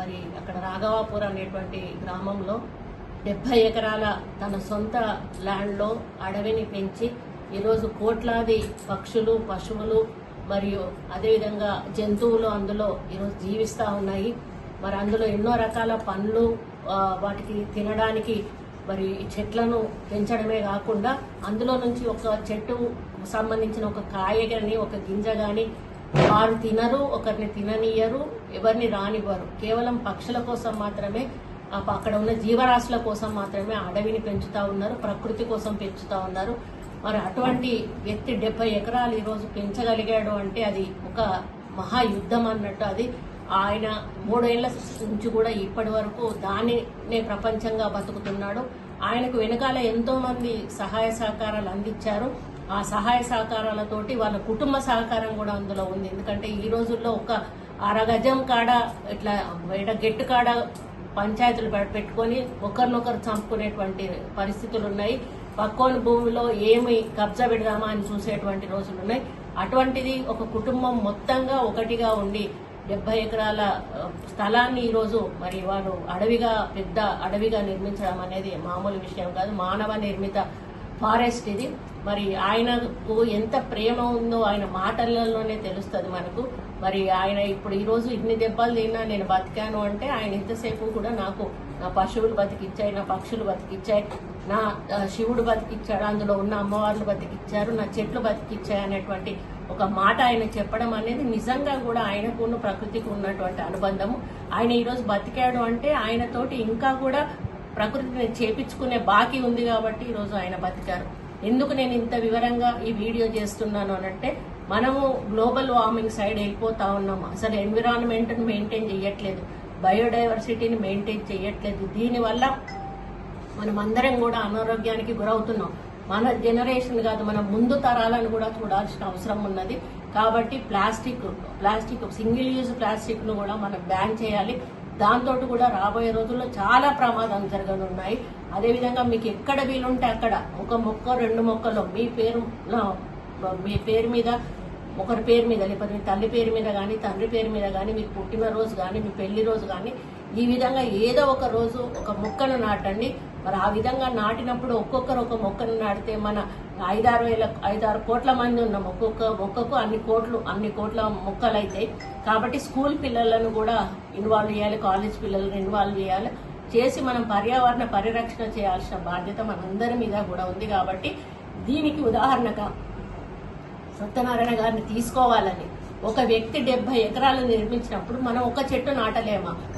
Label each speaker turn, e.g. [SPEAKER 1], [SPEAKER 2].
[SPEAKER 1] మరి అక్కడ రాఘవాపూర్ అనేటువంటి గ్రామంలో 70 ఎకరాల తన సొంత ల్యాండ్లో అడవిని పెంచి ఈరోజు కోట్లాది పక్షులు, పశువులు మరియు అదేవిధంగా జంతువులు అందులో ఈరోజు జీవిస్తూ ఉన్నాయి. మరి అందులో ఎన్నో రకాల పండ్లు వాటికి తినడానికి మరి చెట్లను పెంచడమే కాకుండా అందులో నుంచి ఒక చెట్టు సంబంధించిన ఒక కాయ కానీ ఒక గింజ కానీ వారు తినరు, ఒకరిని తిననీయరు, ఎవరిని రానివ్వరు. కేవలం పక్షుల కోసం మాత్రమే, అక్కడ ఉన్న జీవరాశుల కోసం మాత్రమే అడవిని పెంచుతా ఉన్నారు, ప్రకృతి కోసం పెంచుతా ఉన్నారు. మరి అటువంటి వ్యక్తి 70 ఎకరాలు ఈరోజు పెంచగలిగాడు అంటే అది ఒక మహాయుద్ధం అన్నట్టు. అది ఆయన 3 ఏళ్ల నుంచి కూడా ఇప్పటి వరకు దానినే ప్రపంచంగా బతుకుతున్నాడు. ఆయనకు వెనకాల ఎంతో మంది సహాయ సహకారాలు అందించారు. ఆ సహాయ సహకారాలతోటి వాళ్ళ కుటుంబ సహకారం కూడా అందులో ఉంది. ఎందుకంటే ఈ రోజుల్లో ఒక అరగజం కాడ ఇట్లా గెట్టు కాడ పంచాయతీలు పెట్టుకొని ఒకరినొకరు చంపుకునేటువంటి పరిస్థితులు ఉన్నాయి. పక్కోని భూమిలో ఏమి కబ్జా పెడదామా అని చూసేటువంటి రోజులు ఉన్నాయి. అటువంటిది ఒక కుటుంబం మొత్తంగా ఒకటిగా ఉండి 70 ఎకరాల స్థలాన్ని ఈరోజు మరి వారు పెద్ద అడవిగా నిర్మించడం అనేది మామూలు విషయం కాదు. మానవ నిర్మిత ఫారెస్ట్ ఇది. మరి ఆయనకు ఎంత ప్రేమ ఉందో ఆయన మాటలలోనే తెలుస్తుంది మనకు. మరి ఆయన ఇప్పుడు ఈరోజు ఇన్ని దెబ్బలు తిన్నా నేను బతికాను అంటే ఆయన ఇంతసేపు కూడా నాకు నా పశువులు బతికిచ్చాయి, నా పక్షులు బతికిచ్చాయి, నా శివుడు బతికిచ్చాడు, అందులో ఉన్న అమ్మవార్లు బతికిచ్చారు, నా చెట్లు బతికిచ్చాయి అనేటువంటి ఒక మాట ఆయన చెప్పడం అనేది నిజంగా కూడా ఆయనకు ప్రకృతికి ఉన్నటువంటి అనుబంధము. ఆయన ఈరోజు బతికాడు అంటే ఆయనతోటి ఇంకా కూడా ప్రకృతిని చేపించుకునే బాకీ ఉంది కాబట్టి ఈరోజు ఆయన బతికారు. ఎందుకు నేను ఇంత వివరంగా ఈ వీడియో చేస్తున్నాను అనంటే, మనము గ్లోబల్ వార్మింగ్ సైడ్ వెళ్ళిపోతా ఉన్నాము. అసలు ఎన్విరాన్మెంట్ని మెయింటైన్ చేయట్లేదు, బయోడైవర్సిటీని మెయింటైన్ చేయట్లేదు. దీనివల్ల మనం అందరం కూడా అనారోగ్యానికి గురవుతున్నాం. మన జనరేషన్ కాదు, మన ముందు తరాలను కూడా చూడాల్సిన అవసరం ఉన్నది. కాబట్టి ప్లాస్టిక్ సింగిల్ యూజ్ ప్లాస్టిక్ ను కూడా మనం బ్యాన్ చేయాలి. దాంతో కూడా రాబోయే రోజుల్లో చాలా ప్రమాదాలు జరగనున్నాయి. అదేవిధంగా మీకు ఎక్కడ వీలుంటే అక్కడ ఒక మొక్క 2 మొక్కలు మీ పేరు మీద, ఒకరి పేరు మీద, లేకపోతే మీ తల్లి పేరు మీద కానీ, తండ్రి పేరు మీద కానీ, మీకు పుట్టినరోజు కానీ, మీ పెళ్లి రోజు కానీ, ఈ విధంగా ఏదో ఒక రోజు ఒక మొక్కను నాటండి. మరి ఆ విధంగా నాటినప్పుడు ఒక్కొక్కరు ఒక మొక్కను నాటితే మన 5-6 కోట్ల మంది ఉన్నాం. ఒక్కొక్క మొక్కకు అన్ని కోట్ల మొక్కలు అవుతాయి. కాబట్టి స్కూల్ పిల్లలను కూడా ఇన్వాల్వ్ చేయాలి, కాలేజ్ పిల్లలను ఇన్వాల్వ్ చేసి మనం పర్యావరణ పరిరక్షణ చేయాల్సిన బాధ్యత మనందరి మీద కూడా ఉంది. కాబట్టి దీనికి ఉదాహరణగా సత్యనారాయణ గారిని తీసుకోవాలని, ఒక వ్యక్తి 70 ఎకరాలు నిర్మించినప్పుడు మనం ఒక చెట్టు నాటలేమా?